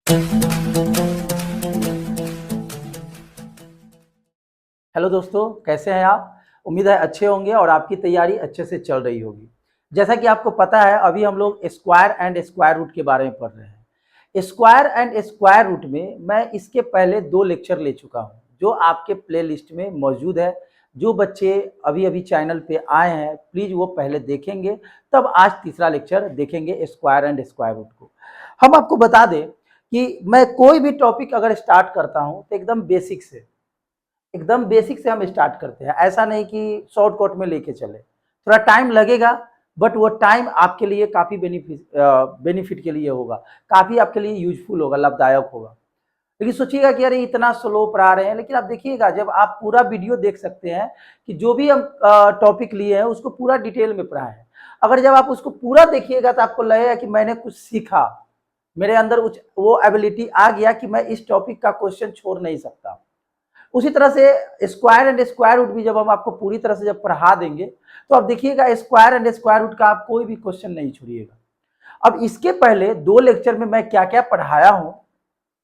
Hello दोस्तों, कैसे हैं आप? उम्मीद है अच्छे होंगे और आपकी तैयारी अच्छे से चल रही होगी। जैसा कि आपको पता है, अभी हम लोग स्क्वायर एंड स्क्वायर रूट के बारे में पढ़ रहे हैं। स्क्वायर एंड स्क्वायर रूट में मैं इसके पहले 2 लेक्चर ले चुका हूं, जो आपके प्लेलिस्ट में मौजूद है। जो बच्चे अभी-अभी चैनल पे आए हैं, प्लीज़ वो पहले देखेंगे, तब आज तीसरा लेक्चर देखेंगे स्क्वायर एंड स्क्वायर रूट को। हम आपको बता दें कि मैं कोई भी टॉपिक अगर स्टार्ट करता हूं, तो एकदम बेसिक से हम स्टार्ट करते हैं। ऐसा नहीं कि शॉर्टकट में लेके चले, थोड़ा टाइम लगेगा, बट वो टाइम आपके लिए काफ़ी बेनिफिट के लिए होगा, काफ़ी आपके लिए यूजफुल होगा, लाभदायक होगा। लेकिन सोचिएगा कि अरे इतना स्लो पढ़ा रहे हैं, लेकिन आप देखिएगा जब आप पूरा वीडियो देख सकते हैं कि जो भी हम टॉपिक लिए हैं उसको पूरा डिटेल में पढ़ा है। अगर जब आप उसको पूरा देखिएगा तो आपको लगेगा कि मैंने कुछ सीखा, मेरे अंदर वो एबिलिटी आ गया कि मैं इस टॉपिक का क्वेश्चन छोड़ नहीं सकता। उसी तरह से स्क्वायर एंड स्क्वायर रूट भी जब हम आपको पूरी तरह से जब पढ़ा देंगे, तो आप देखिएगा स्क्वायर एंड स्क्वायर रूट का आप कोई भी क्वेश्चन नहीं छोड़िएगा। अब इसके पहले 2 लेक्चर में मैं क्या-क्या पढ़ाया हूं,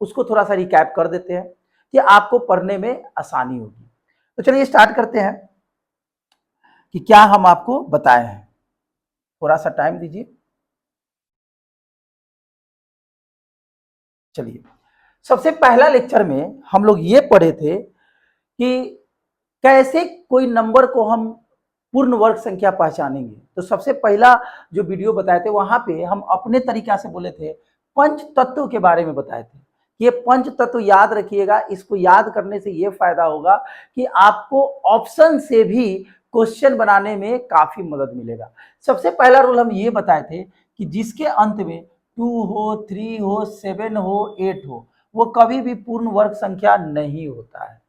उसको थोड़ा सा रिकैप कर देते हैं कि आपको पढ़ने में आसानी होगी। तो चलिए स्टार्ट करते हैं कि क्या हम आपको बताए हैं। थोड़ा सा टाइम दीजिए। चलिए, सबसे पहला लेक्चर में हम लोग ये पढ़े थे कि कैसे कोई नंबर को हम पूर्ण वर्ग संख्या पहचानेंगे। तो सबसे पहला जो वीडियो बताए थे, वहां पे हम अपने तरीका से बोले थे, पंच तत्व के बारे में बताए थे। ये पंच तत्व याद रखिएगा, इसको याद करने से ये फायदा होगा कि आपको ऑप्शन से भी क्वेश्चन बनाने में काफी मदद मिलेगा। सबसे पहला रूल हम ये बताए थे कि जिसके अंत में 2 हो, 3 हो, 7 हो, 8 हो, वो कभी भी पूर्ण वर्ग संख्या नहीं होता है।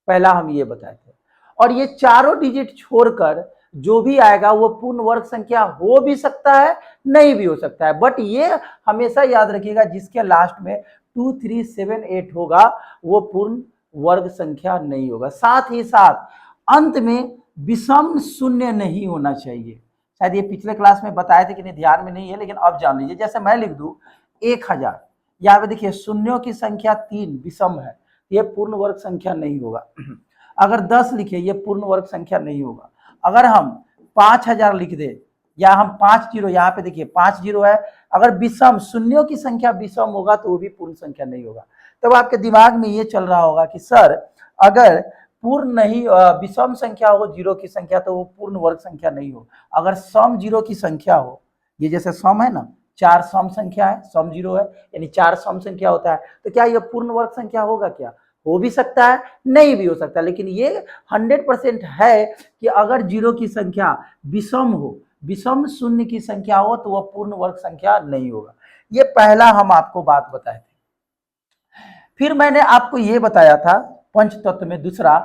पहला हम ये बताए थे। और ये चारों डिजिट छोड़कर जो भी आएगा वो पूर्ण वर्ग संख्या हो भी सकता है, नहीं भी हो सकता है, बट ये हमेशा याद रखिएगा जिसके लास्ट में 2, 3, 7, 8 होगा वो पूर्ण वर्ग संख्या नहीं होगा। साथ ही साथ अंत में विषम शून्य नहीं होना चाहिए। शायद ये पिछले क्लास में बताए थे कि नहीं, ध्यान में नहीं है, लेकिन अब जान लीजिए। जैसे मैं लिख दूं 1000, यहाँ पे देखिए शून्यों की संख्या 3 विषम है, ये पूर्ण वर्ग संख्या नहीं होगा। अगर 10 लिखे, ये पूर्ण वर्ग संख्या नहीं होगा। अगर हम 5000 लिख दे, या हम 5 जीरो, यहाँ पे देखिए 5 जीरो है, अगर विषम शून्यों की संख्या विषम होगा तो वो भी पूर्ण संख्या नहीं होगा। तब आपके दिमाग में ये चल रहा होगा कि सर अगर पूर्ण नहीं विषम संख्या हो, जीरो की संख्या, तो वो पूर्ण वर्ग संख्या नहीं हो। अगर सम जीरो की संख्या हो, ये जैसे सम है ना, 4 सम संख्या है, सम जीरो है, यानी 4 सम संख्या होता है, तो क्या ये पूर्ण वर्ग संख्या होगा? क्या हो भी सकता है, नहीं भी हो सकता, लेकिन ये 100% है कि अगर जीरो की संख्या विषम हो, विषम शून्य की संख्या हो, तो वह पूर्ण वर्ग संख्या नहीं होगा। ये पहला हम आपको बात बताए थे। फिर मैंने आपको ये बताया था पंच तत्व में दूसरा,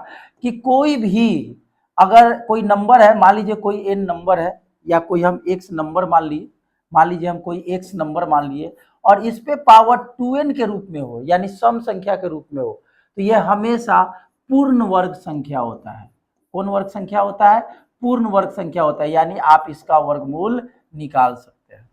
कि कोई भी अगर कोई नंबर है, मान लीजिए कोई एन नंबर है, या कोई हम एक्स नंबर मान लीजिए हम कोई एक्स नंबर मान लिए, और इस पे पावर 2n के रूप में हो, यानी सम संख्या के रूप में हो, तो यह हमेशा पूर्ण वर्ग संख्या होता है। कौन वर्ग संख्या होता है? पूर्ण वर्ग संख्या होता है, यानी आप इसका वर्गमूल निकाल सकते हैं।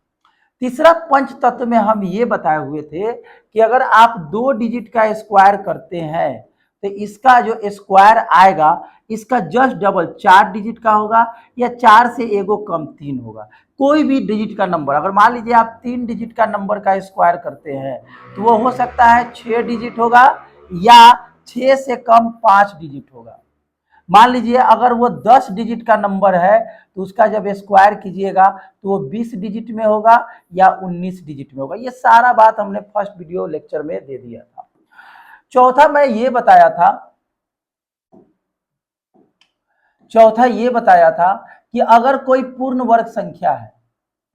तीसरा पंच तत्व में हम ये बताए हुए थे कि अगर आप 2 डिजिट का स्क्वायर करते हैं, तो इसका जो स्क्वायर आएगा, इसका जस्ट डबल 4 डिजिट का होगा, या 4 से एगो कम 3 होगा। कोई भी डिजिट का नंबर, अगर मान लीजिए आप 3 डिजिट का नंबर का स्क्वायर करते हैं, तो वो हो सकता है 6 डिजिट होगा, या 6 से कम 5 डिजिट होगा। मान लीजिए अगर वो 10 डिजिट का नंबर है, तो उसका जब स्क्वायर कीजिएगा तो वो 20 डिजिट में होगा या 19 डिजिट में होगा। ये सारा बात हमने फर्स्ट वीडियो लेक्चर में दे दिया था। चौथा ये बताया था कि अगर कोई पूर्ण वर्ग संख्या है,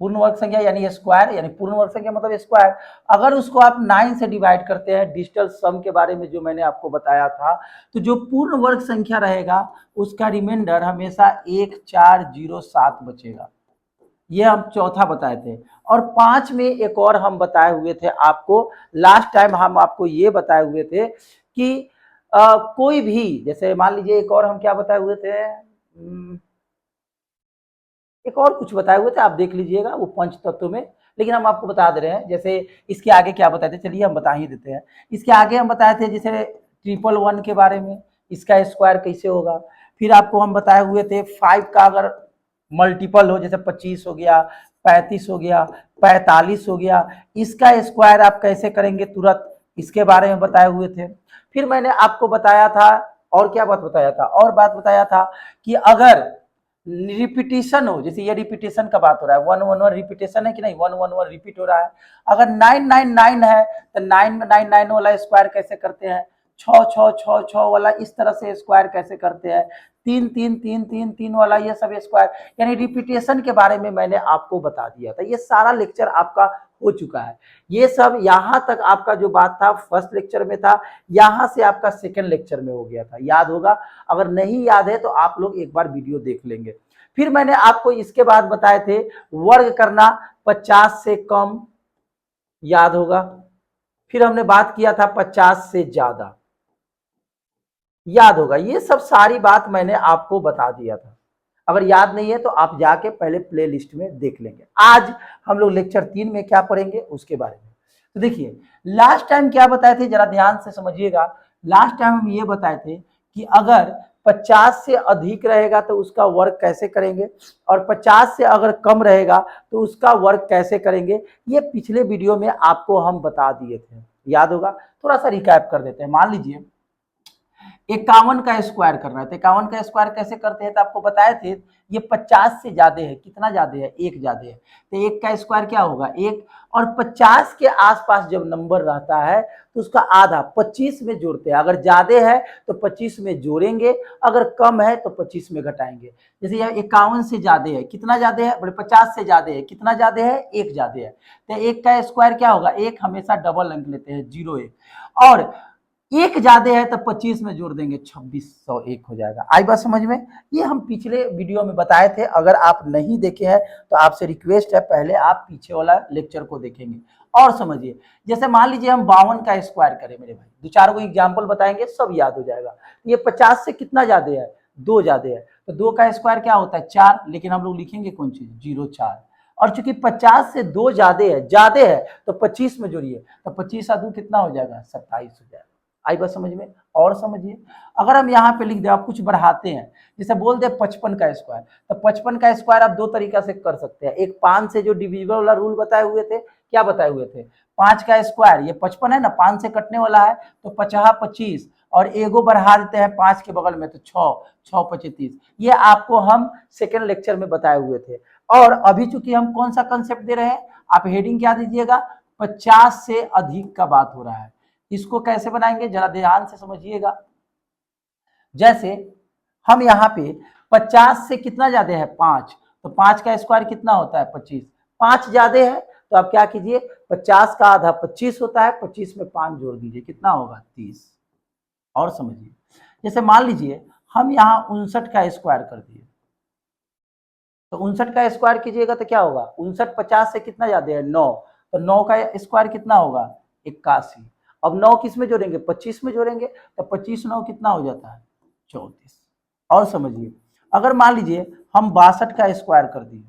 पूर्ण वर्ग संख्या यानी स्क्वायर, यानी पूर्ण वर्ग संख्या मतलब स्क्वायर, अगर उसको आप 9 से डिवाइड करते हैं, डिजिटल सम के बारे में जो मैंने आपको बताया था, तो जो पूर्ण वर्ग संख्या रहेगा उसका रिमाइंडर हमेशा 1407 बचेगा। ये हम चौथा बताए थे। और 5 में एक और हम बताए हुए थे आपको, लास्ट टाइम हम आपको ये बताए हुए थे कि कोई भी, जैसे मान लीजिए एक और हम क्या बताए हुए थे, एक और कुछ बताए हुए थे, आप देख लीजिएगा वो पंच तत्व में। लेकिन हम आपको बता दे रहे हैं। जैसे इसके आगे क्या बताए थे, चलिए हम बता ही देते हैं। इसके आगे हम बताए थे जैसे 111 के बारे में, इसका स्क्वायर कैसे होगा। फिर आपको हम बताए हुए थे 5 का अगर मल्टीपल हो, जैसे 25 हो गया, 35 हो गया, 45 हो गया, इसका स्क्वायर आप कैसे करेंगे तुरंत, इसके बारे में बताए हुए थे। फिर मैंने आपको बताया था, और क्या बात बताया था, और बात बताया था कि अगर रिपीटिशन हो, जैसे ये रिपीटिशन का बात हो रहा है, 111 रिपीटिशन है कि नहीं, 111 रिपीट हो रहा है। अगर 999 है तो 9 में 99 वाला स्क्वायर कैसे करते हैं, 6 वाला इस तरह से स्क्वायर कैसे करते हैं, 3 वाला ये सब स्क्वायर, यानी रिपीटेशन के बारे में मैंने आपको बता दिया था। ये सारा लेक्चर आपका हो चुका है। ये सब यहाँ तक आपका जो बात था फर्स्ट लेक्चर में था, यहाँ से आपका सेकंड लेक्चर में हो गया था, याद होगा। अगर नहीं याद है तो आप लोग एक बार वीडियो देख लेंगे। फिर मैंने आपको इसके बाद बताए थे वर्ग करना 50 से कम, याद होगा। फिर हमने बात किया था 50 से ज्यादा, याद होगा। ये सब सारी बात मैंने आपको बता दिया था। अगर याद नहीं है तो आप जाके पहले प्ले लिस्ट में देख लेंगे। आज हम लोग लेक्चर 3 में क्या पढ़ेंगे उसके बारे में। तो देखिए लास्ट टाइम क्या बताए थे, जरा ध्यान से समझिएगा। लास्ट टाइम हम ये बताए थे कि अगर 50 से अधिक रहेगा तो उसका वर्ग कैसे करेंगे, और 50 से अगर कम रहेगा तो उसका वर्ग कैसे करेंगे। ये पिछले वीडियो में आपको हम बता दिए थे, याद होगा। थोड़ा सा रिकैप कर देते हैं। मान लीजिए 51 का स्क्वायर करना है, तो 51 का स्क्वायर कैसे करते हैं, तो आपको बताए थे ये 50 से ज्यादा है, कितना ज्यादा है, 1 ज्यादा है, तो 1 का स्क्वायर क्या होगा 1, और 50 के आसपास जब नंबर रहता है तो उसका आधा 25 में जोड़ते हैं। अगर ज्यादा है तो 25 में जोड़ेंगे, अगर कम है तो 25 में घटाएंगे। जैसे यह 51 से ज्यादा है, कितना ज्यादा है, 50 से ज्यादा है, कितना ज्यादा है, 1 ज्यादा है, तो 1 का स्क्वायर क्या होगा, 1 हमेशा डबल अंक लेते हैं 01, और 1 ज्यादा है तो 25 में जोड़ देंगे 2601 हो जाएगा। आई बात समझ में। ये हम पिछले वीडियो में बताए थे। अगर आप नहीं देखे हैं तो आपसे रिक्वेस्ट है पहले आप पीछे वाला लेक्चर को देखेंगे और समझिए। जैसे मान लीजिए हम 52 का स्क्वायर करें मेरे भाई, 2-4 को एग्जाम्पल बताएंगे, सब याद हो जाएगा। ये 50 से कितना ज्यादा है, 2 ज्यादा है, तो 2 का स्क्वायर क्या होता है 4, लेकिन हम लोग लिखेंगे कौन चीज 04, और चूंकि 50 से 2 ज्यादा है तो 25 में जोड़िए, तो 25 2 कितना हो जाएगा 27 हो जाएगा। आई बात समझ में। और समझिए अगर हम यहाँ पे लिख दे, आप कुछ बढ़ाते हैं, जैसे बोल दे 55 का स्क्वायर, तो 55 का स्क्वायर आप 2 तरीका से कर सकते हैं। एक 5 से जो डिविजिबल वाला रूल बताए हुए थे, क्या बताए हुए थे, 5 का स्क्वायर, ये 55 है ना, 5 से कटने वाला है तो 50 25, और एगो बढ़ा देते हैं 5 के बगल में तो 6 25। ये आपको हम सेकेंड लेक्चर में बताए हुए थे। और अभी चूंकि हम कौन सा कंसेप्ट दे रहे हैं, आप हेडिंग क्या दीजिएगा, 50 से अधिक का बात हो रहा है। इसको कैसे बनाएंगे जरा ध्यान से समझिएगा। जैसे हम यहाँ पे 50 से कितना ज्यादा है 5, तो 5 का स्क्वायर कितना होता है 25, 5 ज्यादा है तो आप क्या कीजिए 50 का आधा 25 होता है, 25 में 5 जोड़ दीजिए, कितना होगा 30। और समझिए जैसे मान लीजिए हम यहाँ 59 का स्क्वायर कर दिए, तो 59 का स्क्वायर कीजिएगा तो क्या होगा 59 50 से कितना ज्यादा है 9, तो 9 का स्क्वायर कितना होगा 81। अब 9 किस में जोड़ेंगे 25 में जोड़ेंगे, तो 25 9 कितना हो जाता है 34। और समझिए अगर मान लीजिए हम 62 का स्क्वायर कर दिए,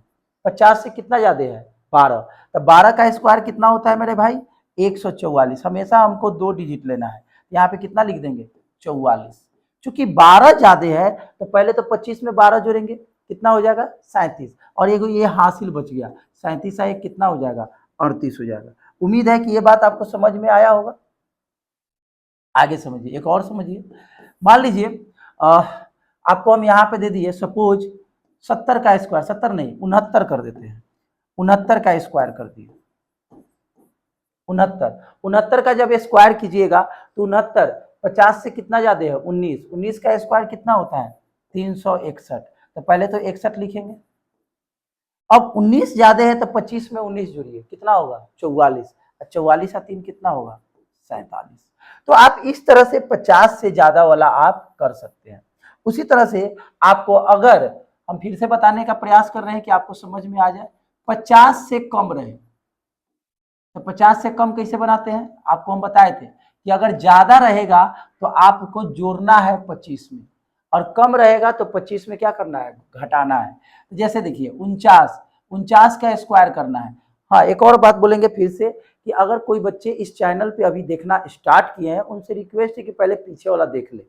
50 से कितना ज्यादा है 12, तो 12 का स्क्वायर कितना होता है मेरे भाई 144। हमेशा हमको 2 डिजिट लेना है, यहाँ पे कितना लिख देंगे 44। चूंकि 12 ज्यादा है तो पहले तो 25 में 12 जोड़ेंगे, कितना हो जाएगा 37, और ये हासिल बच गया 37 से कितना हो जाएगा 38 हो जाएगा। उम्मीद है कि ये बात आपको समझ में आया होगा। आगे समझिए, एक और समझिए। मान लीजिए आपको हम यहाँ पे दे दिए सपोज 70 का स्क्वायर, 70 नहीं 69 कर देते हैं, 69 का स्क्वायर कर दिए, 69 का जब स्क्वायर कीजिएगा तो 69 50 से कितना ज्यादा है 19, 19 का स्क्वायर कितना होता है 361, तो पहले तो 61 लिखेंगे। अब 19 ज्यादा है तो 25 में 19 जोड़िए, कितना होगा 44, 44 और 3 कितना होगा 47। तो आप इस तरह से 50 से ज्यादा वाला आप कर सकते हैं। उसी तरह से आपको अगर हम फिर से बताने का प्रयास कर रहे हैं कि आपको समझ में आ जाए, 50 से कम रहे, तो 50 से कम कैसे बनाते हैं, आपको हम बताए थे कि अगर ज्यादा रहेगा तो आपको जोड़ना है 25 में, और कम रहेगा तो 25 में क्या करना है घटाना है। जैसे देखिए 49 का स्क्वायर करना है, हाँ, एक और बात बोलेंगे फिर से कि अगर कोई बच्चे इस चैनल पे अभी देखना स्टार्ट किए हैं, उनसे रिक्वेस्ट है कि पहले पीछे वाला देख ले।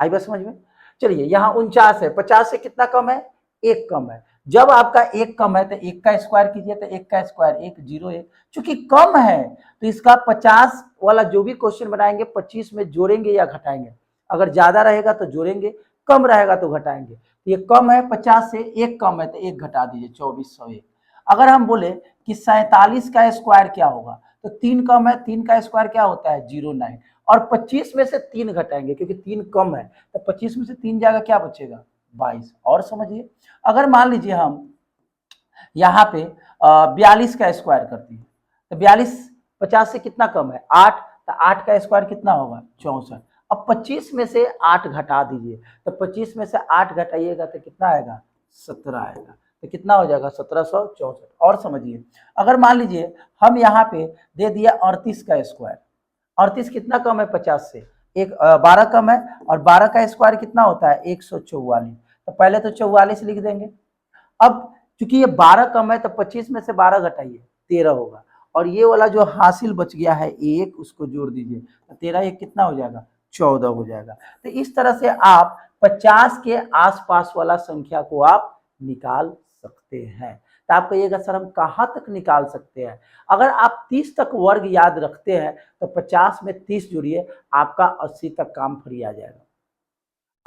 आई बात समझ में? चलिए, यहाँ 49 है, 50 से कितना कम है? एक कम है। जब आपका एक कम है तो एक का स्क्वायर कीजिए, तो एक का स्क्वायर एक, 0 1। चूंकि कम है तो इसका 50 वाला जो भी क्वेश्चन बनाएंगे 25 में जोड़ेंगे या घटाएंगे। अगर ज्यादा रहेगा तो जोड़ेंगे, कम रहेगा तो घटाएंगे। ये कम है 50 से, एक कम है तो एक घटा दीजिए, 2401। अगर हम बोले कि 47 का स्क्वायर क्या होगा, तो 3 कम है, 3 का स्क्वायर क्या होता है? 09। और 25 में से 3 घटाएंगे क्योंकि 3 कम है, तो 25 में से 3 जाएगा, क्या बचेगा? 22। और समझिए, अगर मान लीजिए हम यहाँ पे 42 का स्क्वायर करते हैं, तो 42 50 से कितना कम है? 8। तो 8 का स्क्वायर कितना होगा? 64। अब 25 में से 8 घटा दीजिए, तो 25 में से 8 घटाइएगा तो कितना आएगा? 17 आएगा। तो कितना हो जाएगा? 1764। और समझिए, अगर मान लीजिए हम यहाँ पे दे दिया 38 का स्क्वायर। 38 कितना कम है 50 से? एक 12 कम है, और 12 का स्क्वायर कितना होता है? 144। तो पहले तो 44 लिख देंगे। अब चूंकि ये 12 कम है तो 25 में से 12 घटाइए, 13 होगा। और ये वाला जो हासिल बच गया है एक, उसको जोड़ दीजिए, तो 13 एक कितना हो जाएगा? 14 हो जाएगा। तो इस तरह से आप 50 के आसपास वाला संख्या को आप निकाल सकते हैं। तो आप कहिएगा सर हम कहाँ तक निकाल सकते हैं? अगर आप 30 तक वर्ग याद रखते हैं तो 50 में 30 जोड़िए, आपका 80 तक काम फ्री आ जाएगा।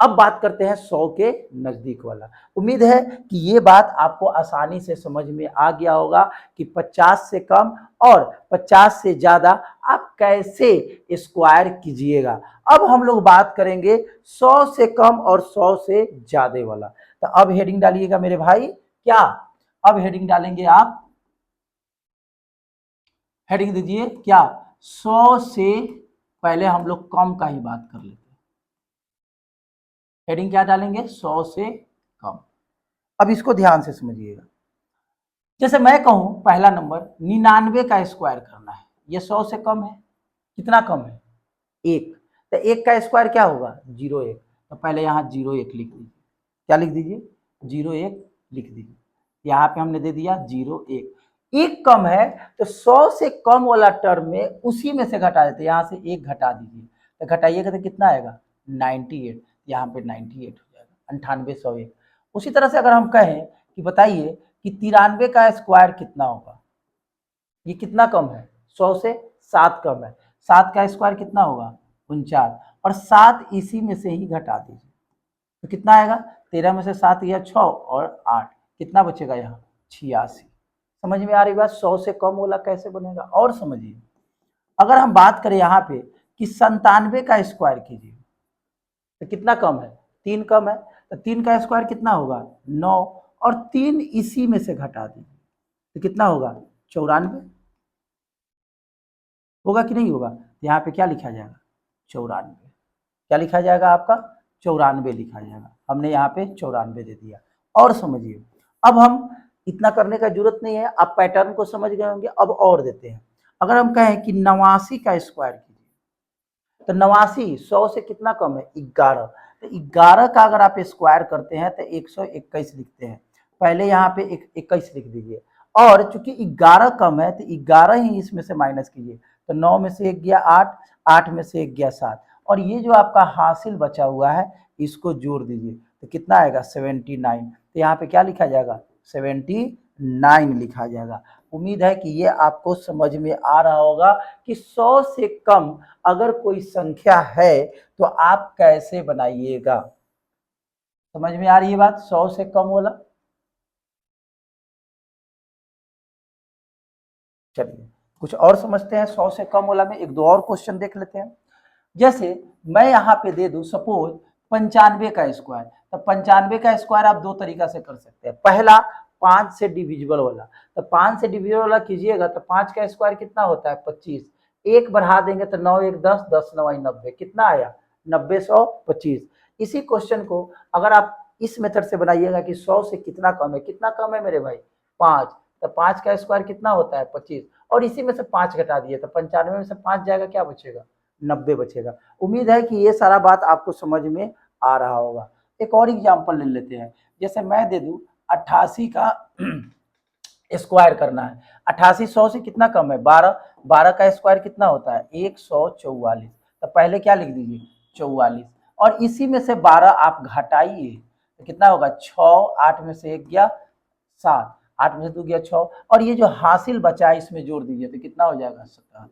अब बात करते हैं 100 के नजदीक वाला। उम्मीद है कि ये बात आपको आसानी से समझ में आ गया होगा कि 50 से कम और 50 से ज्यादा आप कैसे स्क्वायर कीजिएगा। अब हम लोग बात करेंगे 100 से कम और 100 से ज्यादा वाला। तो अब हेडिंग डालिएगा मेरे भाई, क्या? अब हेडिंग डालेंगे आप, हेडिंग दीजिए क्या? 100 से पहले हम लोग कम का ही बात कर लेते हैं। हेडिंग क्या डालेंगे? 100 से कम। अब इसको ध्यान से समझिएगा। जैसे मैं कहूं पहला नंबर 99 का स्क्वायर करना है, ये 100 से कम है। कितना कम है? एक। तो एक का स्क्वायर क्या होगा? 01। तो पहले यहाँ 01 लिख दीजिए। क्या लिख दीजिए? 01 लिख दीजिए। यहाँ पे हमने दे दिया 01। एक कम है तो 100 से कम वाला टर्म में उसी में से घटा देते, यहाँ से एक घटा दीजिए, तो घटाइएगा तो कितना आएगा? 98। यहाँ पे 98 हो जाएगा, 98 101। उसी तरह से अगर हम कहें कि बताइए कि 93 का स्क्वायर कितना होगा, ये कितना कम है? 100 से 7 कम है। 7 का स्क्वायर कितना होगा? 49। और 7 इसी में से ही घटा दीजिए, तो कितना आएगा? 13 में से 7 या 6 और 8, कितना बचेगा यहाँ? 86। समझ में आ रही बात? 100 से कम वाला कैसे बनेगा? और समझिए, अगर हम बात करें यहाँ पे कि 97 का स्क्वायर कीजिए, तो कितना कम है? 3 कम है। तो 3 का स्क्वायर कितना होगा? 9। और 3 इसी में से घटा दीजिए, तो कितना होगा? 94। होगा कि नहीं होगा? यहाँ पे क्या लिखा जाएगा? 94। क्या लिखा जाएगा आपका? 94 लिखा जाएगा। हमने यहाँ पे 94 दे दिया। और समझिए, अब हम इतना करने का जरूरत नहीं है, आप पैटर्न को समझ गए होंगे। अब और देते हैं, अगर हम कहें कि 89 का स्क्वायर कीजिए, तो 89 100 से कितना कम है? 11। तो 11 का अगर आप स्क्वायर करते हैं तो 121 लिखते हैं। पहले यहाँ पे 21 लिख दीजिए, और चूंकि 11 कम है तो 11 ही इसमें से माइनस कीजिए, तो 9 में से 1 गया 8, 8 में से 1 गया 7, और ये जो आपका हासिल बचा हुआ है इसको जोड़ दीजिए, तो कितना आएगा? 79। तो यहाँ पे क्या लिखा जाएगा? 79 लिखा जाएगा। उम्मीद है कि ये आपको समझ में आ रहा होगा कि 100 से कम अगर कोई संख्या है तो आप कैसे बनाइएगा। समझ में आ रही है बात? 100 से कम वाला। चलिए कुछ और समझते हैं 100 से कम वाला में। एक दो और क्वेश्चन देख लेते हैं। जैसे मैं यहाँ पे दे दूं सपोज 95 का स्क्वायर, तो 95 का स्क्वायर आप दो तरीका से कर सकते हैं। पहला 5 से डिविजिबल वाला, तो 5 से डिविजिबल वाला कीजिएगा तो 5 का स्क्वायर कितना होता है? 25। एक बढ़ा देंगे तो 9 1 10, 10 9 90, कितना आया? 90 100 25। इसी क्वेश्चन को अगर आप इस मेथड से बनाइएगा कि 100 से कितना कम है, कितना कम है मेरे भाई? 5। तो 5 का स्क्वायर कितना होता है? 25। और इसी में से 5 घटा दिए तो 95 में से 5 जाएगा, क्या बचेगा? 90 बचेगा। उम्मीद है कि ये सारा बात आपको समझ में आ रहा होगा। एक और एग्जांपल ले लेते हैं। जैसे मैं दे दूं 88 का स्क्वायर करना है। 88 100 से कितना कम है? 12। 12 का स्क्वायर कितना होता है? 144। तो पहले क्या लिख दीजिए? 44। और इसी में से 12 आप घटाइए तो कितना होगा? 6। 8 में से 1 गया 7, 8 में से 2 गया 6, और ये जो हासिल बचा है इसमें जोड़ दीजिए तो कितना हो जाएगा? 77।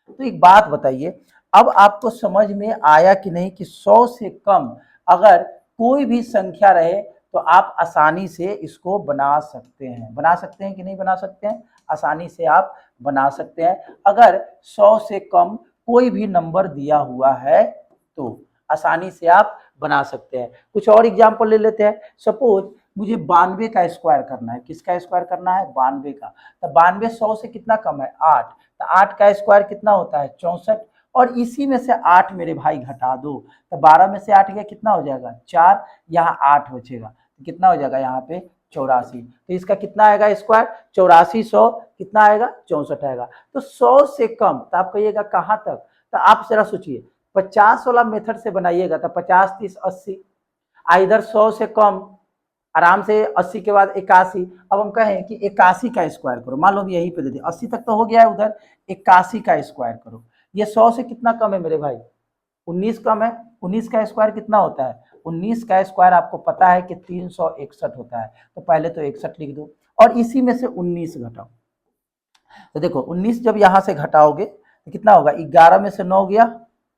तो एक बात बताइए, अब आपको समझ में आया कि नहीं कि 100 से कम अगर कोई भी संख्या रहे तो आप आसानी से इसको बना सकते हैं। बना सकते हैं कि नहीं बना सकते हैं? आसानी से आप बना सकते हैं। अगर 100 से कम कोई भी नंबर दिया हुआ है तो आसानी से आप बना सकते हैं। कुछ और एग्जाम्पल ले लेते हैं। सपोज मुझे 92 का स्क्वायर करना है। किसका स्क्वायर करना है? 92 का। तो 92 100 से कितना कम है? 8। तो 8 का स्क्वायर कितना होता है? 64। और इसी में से 8 मेरे भाई घटा दो तो 12 में से 8 गया कितना हो जाएगा? 4। यहाँ 8 बचेगा कितना हो जाएगा? यहाँ पे 84। तो इसका कितना आएगा स्क्वायर? 84 100 कितना आएगा? 64 आएगा। तो 100 से कम तो आप कहिएगा कहाँ तक? तो आप जरा सोचिए 50 वाला मेथड से बनाइएगा तो 50 30 80। इधर 100 से कम आराम से 80 के बाद 81। अब हम कहें कि 81 का स्क्वायर करो, मान लो यहीं पे दे दिए 80 तक तो हो गया है, उधर 81 का स्क्वायर करो। ये 100 से कितना कम है मेरे भाई? 19 कम है। 19 का स्क्वायर कितना होता है? 19 का स्क्वायर आपको पता है कि 361 होता है। तो पहले तो 61 लिख दो और इसी में से 19 घटाओ। तो देखो 19 जब यहाँ से घटाओगे तो कितना होगा? 11 में से 9 गया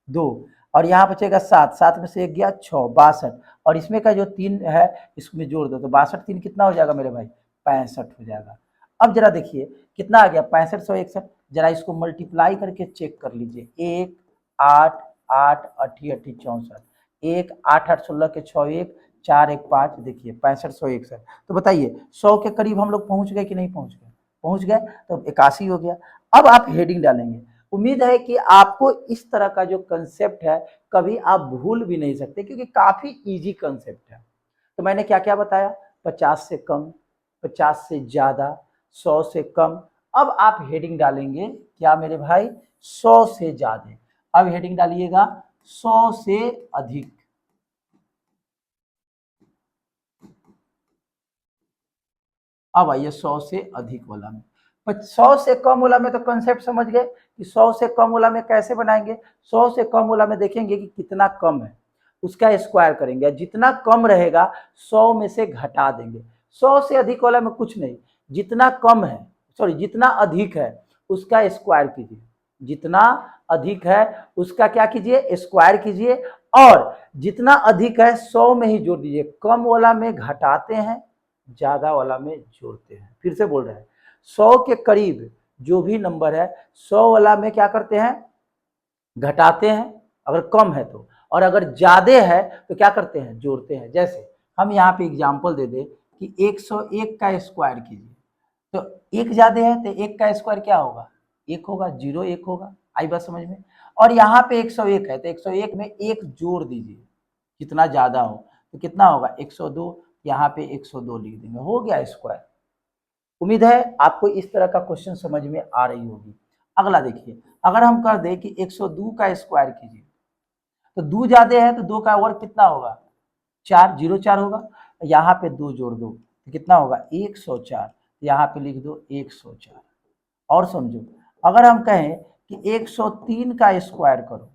2 और यहाँ बचेगा 7। 7 में से 1 गया 6, 62। और इसमें का जो 3 है इसमें जोड़ दो तो 62 3 कितना हो जाएगा मेरे भाई? 65 हो जाएगा। अब जरा देखिए कितना आ गया? 65 161। जरा इसको मल्टीप्लाई करके चेक कर लीजिए। 1 8 8 80 80 64। 1 8 8 16 के 6 1 4 1 5। देखिए 65 161। तो बताइए 100 के करीब हम लोग पहुंच गए कि नहीं पहुंच गए? पहुंच गए। तो 81 हो गया। अब आप हेडिंग डालेंगे। उम्मीद है कि आपको इस तरह का जो कंसेप्ट है कभी आप भूल भी नहीं सकते क्योंकि काफी इजी कंसेप्ट है। तो मैंने क्या क्या बताया? 50 से कम, 50 से ज्यादा, 100 से कम। अब आप हेडिंग डालेंगे क्या मेरे भाई? 100 से ज्यादा। अब हेडिंग डालिएगा 100 से अधिक। अब आइए 100 से अधिक वाला में। 100 से कम वाला में तो कंसेप्ट समझ गए कि 100 से कम वाला में कैसे बनाएंगे। 100 से कम वाला में देखेंगे कि कितना कम है उसका स्क्वायर करेंगे। जितना कम रहेगा 100 में से घटा देंगे। 100 से अधिक वाला में कुछ नहीं, जितना कम है सॉरी जितना अधिक है उसका स्क्वायर कीजिए। जितना अधिक है उसका क्या कीजिए? स्क्वायर कीजिए। और जितना अधिक है 100 में ही जोड़ दीजिए। कम वाला में घटाते हैं, ज्यादा वाला में जोड़ते हैं। फिर से बोल रहे हैं 100 के करीब जो भी नंबर है 100 वाला में क्या करते हैं? घटाते हैं अगर कम है तो, और अगर ज्यादा है तो क्या करते हैं? जोड़ते हैं। जैसे हम यहाँ पे एग्जांपल दे दें कि 101 का स्क्वायर कीजिए तो एक ज्यादा है तो एक का स्क्वायर क्या होगा? एक होगा। 0 1 होगा। आई बात समझ में? और यहाँ पे 101 है तो 101 में एक जोड़ दीजिए कितना ज्यादा हो तो कितना होगा? 102। यहाँ पे 102 लिख देंगे, हो गया स्क्वायर। उम्मीद है आपको इस तरह का क्वेश्चन समझ में आ रही होगी। अगला देखिए, अगर हम कर दें कि 102 का स्क्वायर कीजिए तो 2 ज्यादा है तो 2 का वर्ग कितना होगा? 4। 0 4 होगा। यहाँ पे 2 जोड़ दो तो कितना होगा? 104। यहाँ पे लिख दो 104। और समझो अगर हम कहें कि 103 का स्क्वायर करो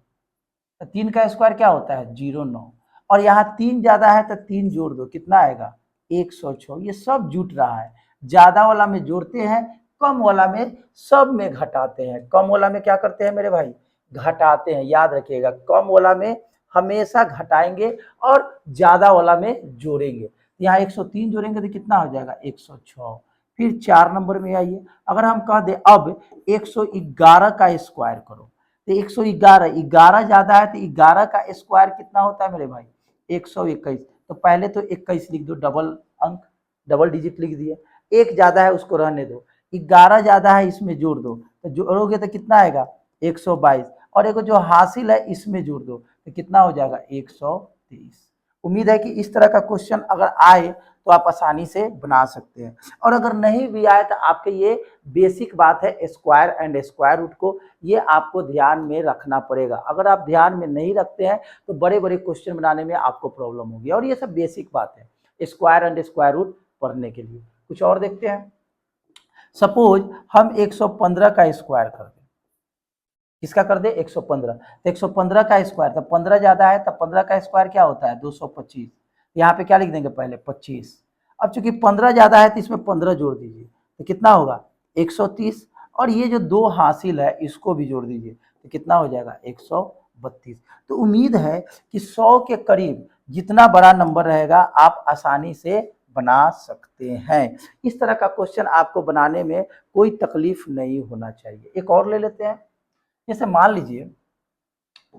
तो 3 का स्क्वायर क्या होता है? 09। और यहाँ 3 ज्यादा है तो 3 जोड़ दो कितना आएगा? 106। ये सब जुट रहा है। ज्यादा वाला में जोड़ते हैं, कम वाला में सब में घटाते हैं। कम वाला में क्या करते हैं मेरे भाई? घटाते हैं। याद रखिएगा कम वाला में हमेशा घटाएंगे और ज्यादा वाला में जोड़ेंगे। यहाँ 103 जोड़ेंगे तो कितना हो जाएगा? 106। फिर 4 नंबर में आइए, अगर हम कह दें अब 111 का स्क्वायर करो तो 111, 11 ज्यादा है तो 11 का स्क्वायर कितना होता है मेरे भाई? 121। तो पहले तो 21 लिख दो, डबल अंक, डबल डिजिट लिख दिए। एक ज्यादा है उसको रहने दो। 11 ज्यादा है इसमें जोड़ दो तो जोड़ोगे तो कितना आएगा? 122। और एक जो हासिल है इसमें जोड़ दो तो कितना हो जाएगा? 123। उम्मीद है कि इस तरह का क्वेश्चन अगर आए तो आप आसानी से बना सकते हैं। और अगर नहीं भी आए तो आपके ये बेसिक बात है स्क्वायर एंड स्क्वायर रूट को, ये आपको ध्यान में रखना पड़ेगा। अगर आप ध्यान में नहीं रखते हैं तो बड़े बड़े क्वेश्चन बनाने में आपको प्रॉब्लम होगी। और ये सब बेसिक बात है स्क्वायर एंड स्क्वायर रूट पढ़ने के लिए। कुछ और देखते हैं। सपोज हम 115 का स्क्वायर कर दें, किसका कर दे 115, तो 115 का स्क्वायर, तो 15 ज्यादा है, तब 15 का स्क्वायर क्या होता है 225। यहाँ पे क्या लिख देंगे पहले 25। अब चूंकि 15 ज्यादा है तो इसमें 15 जोड़ दीजिए, तो कितना होगा 130, और ये जो 2 हासिल है इसको भी जोड़ दीजिए, तो कितना हो जाएगा 132। तो उम्मीद है कि 100 के करीब जितना बड़ा नंबर रहेगा आप आसानी से बना सकते हैं। इस तरह का क्वेश्चन आपको बनाने में कोई तकलीफ नहीं होना चाहिए। एक और ले लेते हैं, जैसे मान लीजिए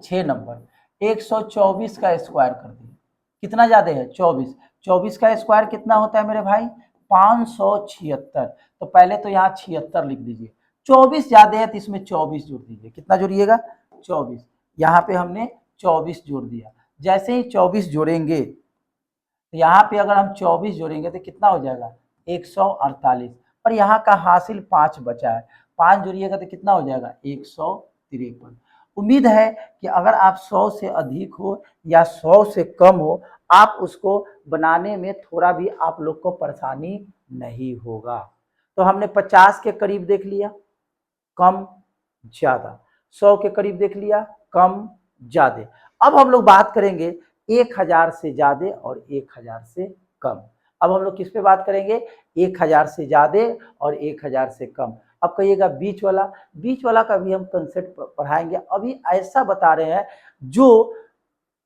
6 नंबर 124 का स्क्वायर कर दिए, कितना ज्यादा है 24, 24 का स्क्वायर कितना होता है मेरे भाई 576। तो पहले तो यहाँ 76 लिख दीजिए, 24 ज्यादा है तो इसमें 24 जोड़ दीजिए, कितना जोड़िएगा 24, यहाँ पे हमने 24 जोड़ दिया। जैसे ही 24 जोड़ेंगे तो यहाँ पे अगर हम 24 जोड़ेंगे तो कितना हो जाएगा 148, और यहाँ का हासिल 5 बचा है, 5 जोड़िएगा तो कितना हो जाएगा 153। उम्मीद है कि अगर आप 100 से अधिक हो या 100 से कम हो, आप उसको बनाने में थोड़ा भी आप लोग को परेशानी नहीं होगा। तो हमने 50 के करीब देख लिया, कम ज्यादा, 100 के करीब देख लिया, कम ज्यादा। अब हम लोग बात करेंगे 1000 से ज्यादा और 1000 से कम। अब हम लोग किस पे बात करेंगे 1000 से ज्यादा और 1000 से कम। अब कहिएगा बीच वाला का भी हम कंसेप्ट पढ़ाएंगे। अभी ऐसा बता रहे हैं जो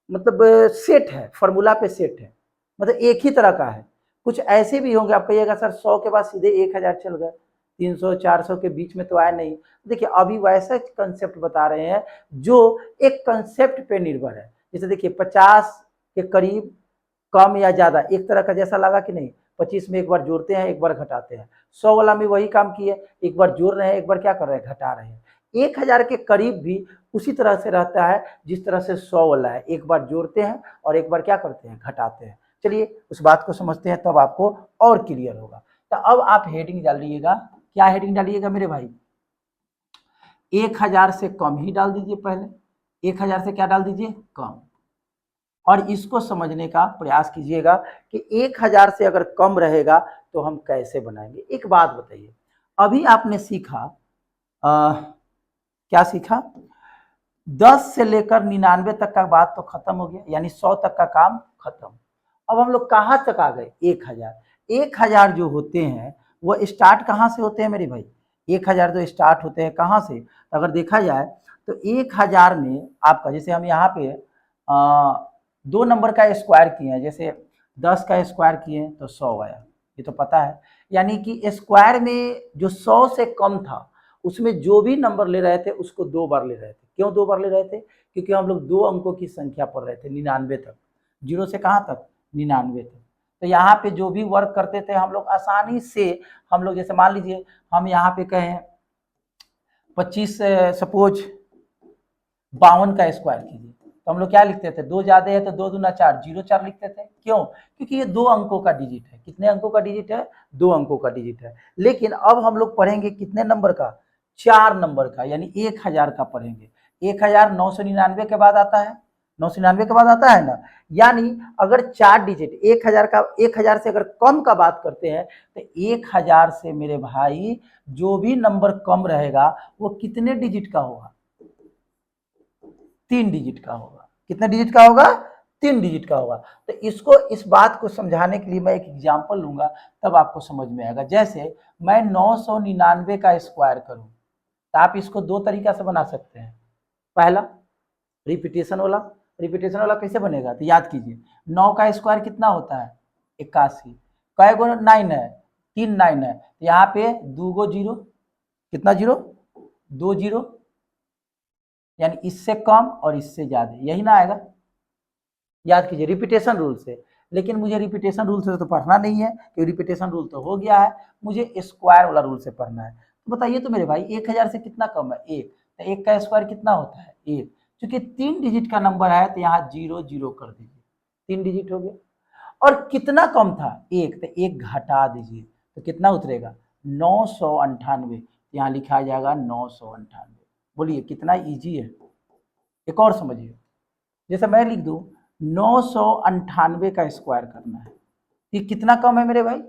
मतलब सेट है, फॉर्मूला पे सेट है, मतलब एक ही तरह का है। कुछ ऐसे भी होंगे आप कहिएगा सर 100 के बाद सीधे 1000 चल गए, 300 400 के बीच में तो आया नहीं। देखिए अभी वैसा कंसेप्ट बता रहे हैं जो एक कंसेप्ट पे निर्भर है। जैसे देखिए 50 के करीब, कम या ज्यादा, एक तरह का जैसा लगा कि नहीं, 25 में एक बार जोड़ते हैं एक बार घटाते हैं, 100 वाला में वही काम किए, एक बार जोड़ रहे हैं एक बार क्या कर रहे हैं घटा रहे हैं। 1000 के करीब भी उसी तरह से रहता है जिस तरह से 100 वाला है, एक बार जोड़ते हैं और एक बार क्या करते हैं घटाते हैं। चलिए उस बात को समझते हैं तब आपको और क्लियर होगा। तो अब आप हेडिंग डालिएगा, क्या हेडिंग डालिएगा मेरे भाई 1000 से कम ही डाल दीजिए, पहले 1000 से क्या डाल दीजिए कम, और इसको समझने का प्रयास कीजिएगा कि 1000 से अगर कम रहेगा तो हम कैसे बनाएंगे। एक बात बताइए, अभी आपने सीखा क्या सीखा, 10 से लेकर 99 तक का बात तो खत्म हो गया, यानी 100 तक का काम खत्म। अब हम लोग कहाँ तक आ गए 1000। 1000 जो होते हैं वो स्टार्ट कहाँ से होते हैं मेरे भाई, 1000 तो स्टार्ट होते हैं कहाँ से, अगर देखा जाए तो 1000 में आपका, जैसे हम यहाँ पे 2 नंबर का स्क्वायर किए हैं, जैसे 10 का स्क्वायर किए तो 100 आया, ये तो पता है। यानी कि स्क्वायर में जो 100 से कम था उसमें जो भी नंबर ले रहे थे उसको 2 बार ले रहे थे। क्यों 2 बार ले रहे थे, क्योंकि हम लोग 2 अंकों की संख्या पढ़ रहे थे 99 तक, 0 से कहाँ तक 99 तक। तो यहाँ पे जो भी वर्क करते थे हम लोग आसानी से, हम लोग जैसे मान लीजिए हम यहाँ पे कहें 25 सपोज 52 का स्क्वायर कीजिए, तो हम लोग क्या लिखते थे, 2 ज्यादा है तो 2 दूना 4, 0 4 लिखते थे। क्यों, क्योंकि ये 2 अंकों का डिजिट है। कितने अंकों का डिजिट है, 2 अंकों का डिजिट है। लेकिन अब हम लोग पढ़ेंगे कितने नंबर का, 4 नंबर का, यानी 1000 का पढ़ेंगे। 1999 के बाद आता है, 999 के बाद आता है ना, यानी अगर 4 डिजिट 1000 का, 1000 से अगर कम का बात करते हैं तो 1000 से मेरे भाई जो भी नंबर कम रहेगा वो कितने डिजिट का होगा, 3 डिजिट का होगा। कितने डिजिट का होगा, 3 डिजिट का होगा। तो इसको, इस बात को समझाने के लिए मैं एक एग्जांपल लूंगा तब आपको समझ में आएगा। जैसे मैं 999 का स्क्वायर करूं तो आप इसको 2 तरीका से बना सकते हैं। पहला रिपीटेशन वाला, रिपीटेशन वाला कैसे बनेगा तो याद कीजिए, 9 का स्क्वायर कितना होता है 81, कै गो 9 है, 3 9 है, तो यहाँ पे 2 गो 0, कितना 0, 2 0, यानी इससे कम और इससे ज्यादा, यही ना आएगा। याद कीजिए रिपीटेशन रूल से। लेकिन मुझे रिपीटेशन रूल से तो पढ़ना नहीं है, क्योंकि रिपीटेशन रूल तो हो गया है, मुझे स्क्वायर वाला रूल से पढ़ना है। तो बताइए तो मेरे भाई 1000 से कितना कम है 1, तो 1 का स्क्वायर कितना होता है 1, क्योंकि 3 डिजिट का नंबर है तो यहाँ 0 0 कर दीजिए, 3 डिजिट हो गया। और कितना कम था 1, तो 1 घटा दीजिए तो कितना उतरेगा 998, यहाँ लिखा जाएगा 998। बोलिए कितना इजी है। एक और समझिए, जैसे मैं लिख दूं 998 का स्क्वायर करना है, ये कितना कम है मेरे भाई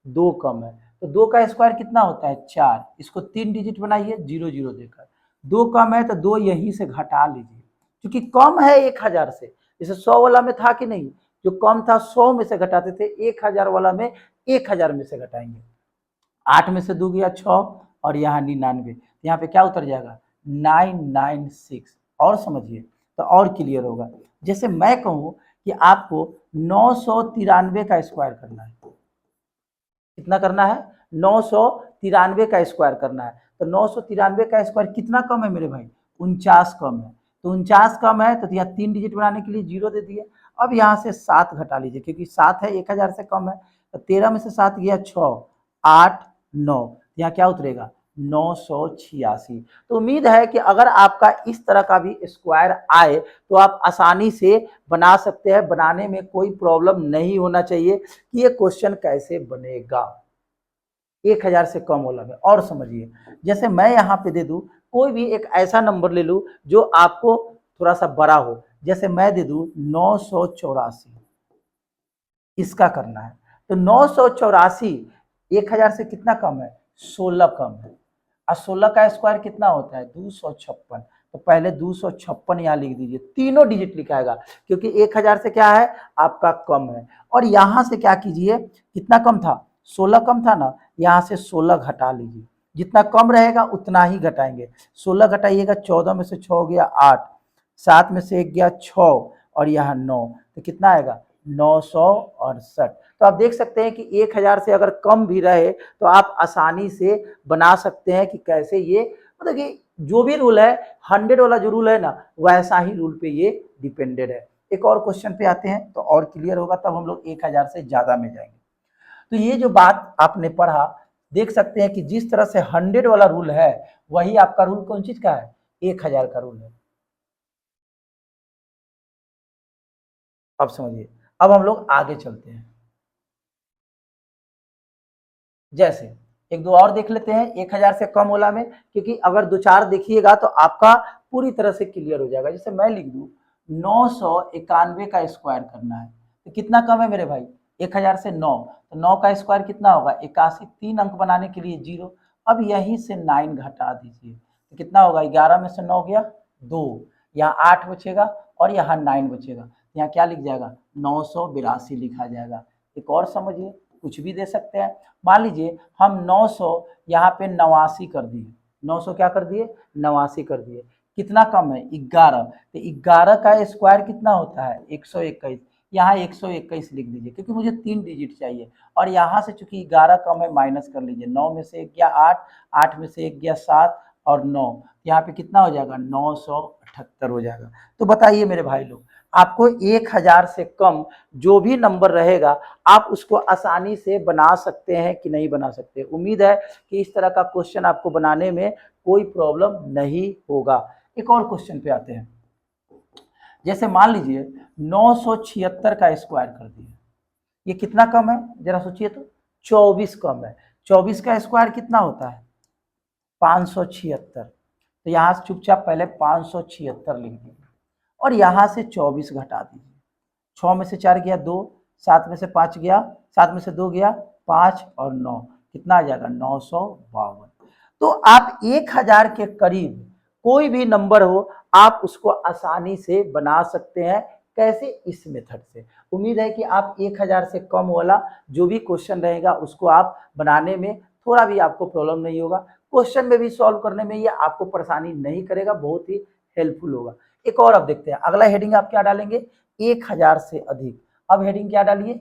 2 कम है, तो 2 का स्क्वायर कितना होता है 4, इसको 3 डिजिट बनाइए 0 0 देकर, 2 कम है तो 2 यहीं से घटा लीजिए, क्योंकि कम है 1000 से, जैसे 100 वाला में था कि नहीं, जो कम था 100 में से घटाते थे, 1000 वाला में 1000 में से घटाएंगे, 8 में से 2 गया 6 और यहाँ 99, यहाँ पे क्या उतर जाएगा 996। और समझिए तो और क्लियर होगा। जैसे मैं कहूँ कि आपको 993 का स्क्वायर करना है, कितना करना है 993 का स्क्वायर करना है, तो 993 का स्क्वायर कितना कम है मेरे भाई 49 कम है, तो 49 कम है तो यहाँ 3 डिजिट बनाने के लिए 0 दे दिए। अब यहाँ से 7 घटा लीजिए, क्योंकि 7 है 1000 से कम है, तो 13 में से 7 गया 6 8 9, यहाँ क्या उतरेगा 986। तो उम्मीद है कि अगर आपका इस तरह का भी स्क्वायर आए तो आप आसानी से बना सकते हैं, बनाने में कोई प्रॉब्लम नहीं होना चाहिए कि ये क्वेश्चन कैसे बनेगा 1000 से कम वाला में। और समझिए, जैसे मैं यहाँ पे दे दूं, कोई भी एक ऐसा नंबर ले लूं जो आपको थोड़ा सा बड़ा हो, जैसे मैं दे दूं 984, इसका करना है, तो 984 1000 से कितना कम है 16 कम है, और 16 का स्क्वायर कितना होता है 256, तो पहले 256 यहाँ लिख दीजिए, तीनों डिजिट लिखाएगा, क्योंकि 1000 से क्या है आपका कम है। और यहाँ से क्या कीजिए, कितना कम था 16 कम था ना, यहाँ से 16 घटा लीजिए, जितना कम रहेगा उतना ही घटाएंगे, 16 घटाइएगा, 14 में से 6 गया 8, 7 में से 1 गया 6 और यहाँ 9, तो कितना आएगा 968। तो आप देख सकते हैं कि 1000 से अगर कम भी रहे तो आप आसानी से बना सकते हैं कि कैसे ये, मतलब कि जो भी रूल है 100 वाला जो रूल है ना, वैसा ही रूल पे ये डिपेंडेड है। एक और क्वेश्चन पे आते हैं तो और क्लियर होगा, तब हम लोग 1000 से ज्यादा में जाएंगे। तो ये जो बात आपने पढ़ा, देख सकते हैं कि जिस तरह से 100 वाला रूल है, वही आपका रूल कौन चीज का है 1000 का रूल है। अब समझिए, अब हम लोग आगे चलते हैं। जैसे एक दो और देख लेते हैं 1000 से कम वाला में, क्योंकि अगर दो चार देखिएगा तो आपका पूरी तरह से क्लियर हो जाएगा। जैसे मैं लिख दूं 991 का स्क्वायर करना है, तो कितना कम है मेरे भाई 1000 से 9, तो 9 का स्क्वायर कितना होगा 81, 3 अंक बनाने के लिए 0, अब यहीं से 9 घटा दीजिए, तो कितना होगा 11 में से 9 गया 2, यहाँ 8 बचेगा और यहाँ 9 बचेगा, यहाँ क्या लिख जाएगा 982 लिखा जाएगा। एक और समझिए, कुछ भी दे सकते हैं, मान लीजिए हम 900 यहाँ पे 89 कर दिए, 900 क्या कर दिए 89 कर दिए, कितना कम है 11, तो 11 का स्क्वायर कितना होता है 121, यहाँ 121 लिख दीजिए, क्योंकि मुझे 3 डिजिट चाहिए, और यहाँ से चूंकि 11 कम है माइनस कर लीजिए, 9 में से 1 गया 8, 8 में से 1 गया 7 और 9, यहाँ पे कितना हो जाएगा 978 हो जाएगा। तो बताइए मेरे भाई लोग, आपको 1000 से कम जो भी नंबर रहेगा आप उसको आसानी से बना सकते हैं कि नहीं बना सकते। उम्मीद है कि इस तरह का क्वेश्चन आपको बनाने में कोई प्रॉब्लम नहीं होगा। एक और क्वेश्चन पे आते हैं। जैसे मान लीजिए 976 का स्क्वायर कर दिए, ये कितना कम है जरा सोचिए तो 24 कम है, 24 का स्क्वायर कितना होता है 576, तो यहाँ से चुपचाप पहले 576 लिख दीजिए और यहाँ से 24 घटा दीजिए, 6 में से 4 गया 2, 7 में से 5 गया, 7 में से 2 गया 5 और 9, कितना आ जाएगा 952। तो आप 1000 के करीब कोई भी नंबर हो आप उसको आसानी से बना सकते हैं। कैसे? इस मेथड से। उम्मीद है कि आप 1000 से कम वाला जो भी क्वेश्चन रहेगा उसको आप बनाने में थोड़ा भी आपको प्रॉब्लम नहीं होगा, क्वेश्चन में भी सॉल्व करने में ये आपको परेशानी नहीं करेगा, बहुत ही हेल्पफुल होगा। एक और अब देखते हैं, अगला हेडिंग आप क्या डालेंगे 1000 से अधिक। अब हेडिंग क्या डालिए,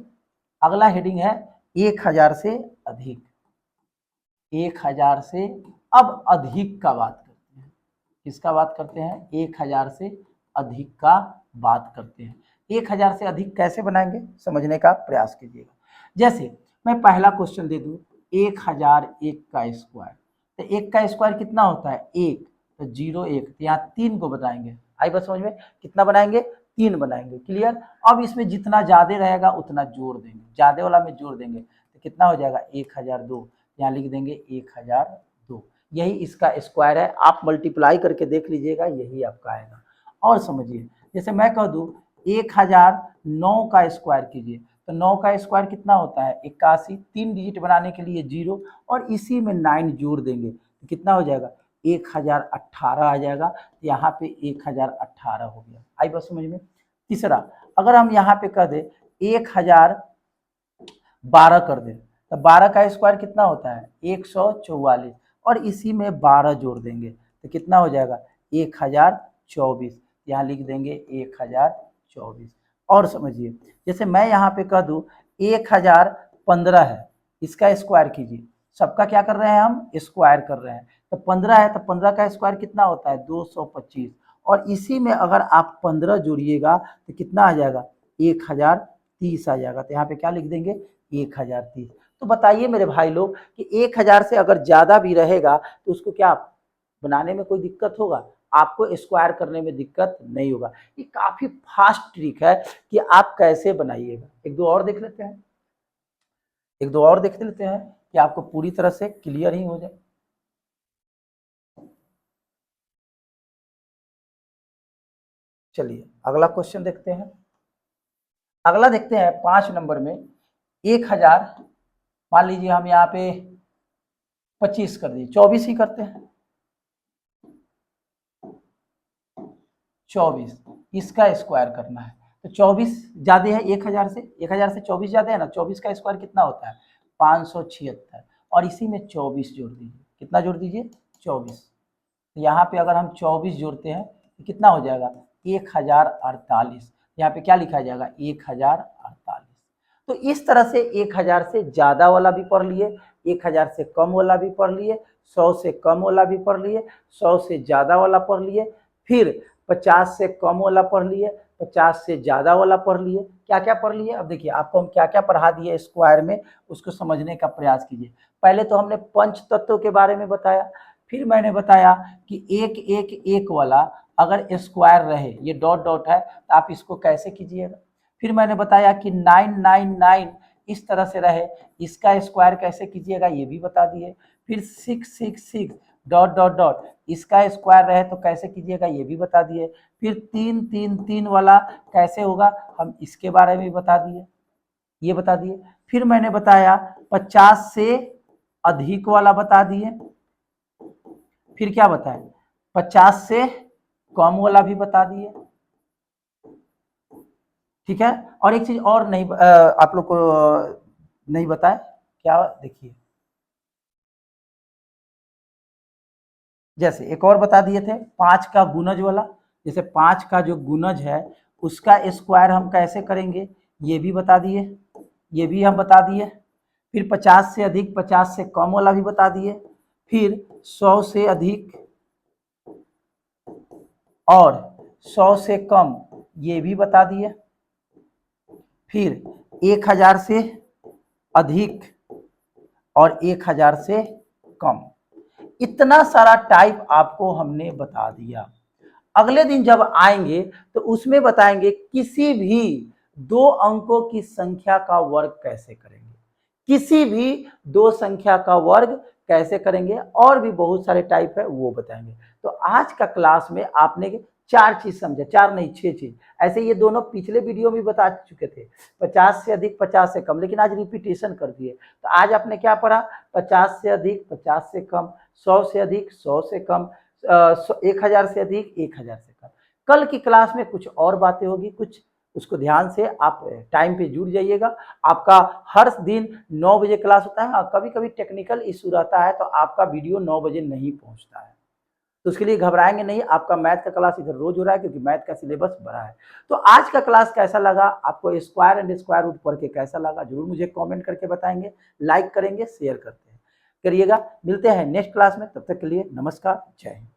अगला हेडिंग है 1000 से अधिक, 1000 से अब अधिक का बात करते हैं। किसका बात करते हैं 1000 से अधिक का बात करते हैं। 1000 से अधिक कैसे बनाएंगे समझने का प्रयास कीजिएगा। जैसे मैं पहला क्वेश्चन दे दूं 1001 का स्क्वायर, तो 1 का स्क्वायर कितना होता है 1, तो 0 1, तो यहाँ 3 को बताएंगे। आई बात समझ में, कितना बनाएंगे 3 बनाएंगे। क्लियर? अब इसमें जितना ज्यादा रहेगा उतना जोड़ देंगे, ज्यादा वाला में जोड़ देंगे, तो कितना हो जाएगा 1002, यहाँ लिख देंगे 1002, यही इसका स्क्वायर है। आप मल्टीप्लाई करके देख लीजिएगा, यही आपका आएगा। और समझिए, जैसे मैं कह दूं 1009 का स्क्वायर कीजिए, तो 9 का स्क्वायर कितना होता है 81, 3 डिजिट बनाने के लिए 0 और इसी में 9 जोड़ देंगे तो कितना हो जाएगा 1018 आ जाएगा। तो यहाँ पे 1018 हो गया। आई बात समझ में। तीसरा, अगर हम यहाँ पे कर दे 1012 कर दे तो 12 का स्क्वायर कितना होता है 144 और इसी में 12 जोड़ देंगे तो कितना हो जाएगा 1024। यहाँ लिख देंगे 1024। और समझिए, जैसे मैं यहाँ पे कह दूँ 1015 है, इसका स्क्वायर कीजिए। सबका क्या कर रहे हैं हम स्क्वायर कर रहे हैं। तो 15 है तो 15 का स्क्वायर कितना होता है 225 और इसी में अगर आप 15 जोड़िएगा तो कितना आ जाएगा 1030 आ जाएगा। तो यहाँ पे क्या लिख देंगे 1030। तो बताइए मेरे भाई लोग कि 1000 से अगर ज़्यादा भी रहेगा तो उसको क्या बनाने में कोई दिक्कत होगा? आपको स्क्वायर करने में दिक्कत नहीं होगा। ये काफ़ी फास्ट ट्रिक है कि आप कैसे बनाइएगा। एक दो और देख लेते हैं, कि आपको पूरी तरह से क्लियर ही हो जाए। चलिए अगला क्वेश्चन देखते हैं। अगला देखते हैं 5 नंबर में 1000, मान लीजिए हम यहाँ पे 25 कर दिए, 24 ही करते हैं। 24 इसका स्क्वायर करना है तो 24 ज्यादा है 1000 से, 1000 से 24 ज्यादा है ना। 24 का स्क्वायर कितना होता है 576 और इसी में 24 जोड़ दीजिए। कितना जोड़ दीजिए 24। तो यहाँ पे अगर हम 24 जोड़ते हैं तो कितना हो जाएगा 1048। यहाँ पे क्या लिखा जाएगा 1048। तो इस तरह से 1000 से ज़्यादा वाला भी पढ़ लिए, 1000 से कम वाला भी पढ़ लिए, 100 से कम वाला भी पढ़ लिए, 100 से ज़्यादा वाला पढ़ लिए, फिर 50 से कम वाला पढ़ लिए, 50 से ज़्यादा वाला पढ़ लिए। क्या क्या पढ़ लिए? अब देखिए आपको हम क्या क्या पढ़ा दिए स्क्वायर में, उसको समझने का प्रयास कीजिए। पहले तो हमने पंच तत्वों के बारे में बताया, फिर मैंने बताया कि एक एक एक वाला अगर स्क्वायर रहे, ये डॉट डॉट है तो आप इसको कैसे कीजिएगा। फिर मैंने बताया कि 999 इस तरह से रहे, इसका स्क्वायर कैसे कीजिएगा ये भी बता दिए। फिर 666 डॉट डॉट डॉट इसका स्क्वायर रहे तो कैसे कीजिएगा ये भी बता दिए। फिर 3 वाला कैसे होगा हम इसके बारे में बता दिए, ये बता दिए। फिर मैंने बताया 50 से अधिक वाला बता दिए। फिर क्या बताया 50 से कम वाला भी बता दिए। ठीक है, और एक चीज और नहीं आप लोग को नहीं बताए, क्या? देखिए जैसे एक और बता दिए थे 5 का गुणज वाला। जैसे 5 का जो गुणज है उसका स्क्वायर हम कैसे करेंगे ये भी बता दिए, ये भी हम बता दिए। फिर 50 से अधिक 50 से कम वाला भी बता दिए। फिर 100 से अधिक और 100 से कम ये भी बता दिए। फिर 1000 से अधिक और 1000 से कम, इतना सारा टाइप आपको हमने बता दिया। अगले दिन जब आएंगे तो उसमें बताएंगे किसी भी 2 अंकों की संख्या का वर्ग कैसे करेंगे, किसी भी 2 संख्या का वर्ग कैसे करेंगे, और भी बहुत सारे टाइप है वो बताएंगे। तो आज का क्लास में आपने 4 चीज समझा, 4 नहीं 6 चीज। ऐसे ये दोनों पिछले वीडियो में बता चुके थे, 50 से अधिक 50 से कम, लेकिन आज रिपीटेशन कर दिए। तो आज आपने क्या पढ़ा 50 से अधिक 50 से कम, 100 से अधिक 100 से कम, 1000 से अधिक 1000 से कम। कल की क्लास में कुछ और बातें होगी, कुछ उसको ध्यान से आप टाइम पे जुड़ जाइएगा। आपका हर दिन 9 बजे क्लास होता है। कभी कभी टेक्निकल इशू रहता है तो आपका वीडियो 9 बजे नहीं पहुंचता है, तो उसके लिए घबराएंगे नहीं। आपका मैथ का क्लास इधर रोज हो रहा है क्योंकि मैथ का सिलेबस बड़ा है। तो आज का क्लास कैसा लगा आपको, स्क्वायर एंड स्क्वायर रूट पढ़ के कैसा लगा, जरूर मुझे कमेंट करके बताएंगे, लाइक करेंगे, शेयर करते हैं करिएगा। मिलते हैं नेक्स्ट क्लास में, तब तक के लिए नमस्कार, जय हिंद।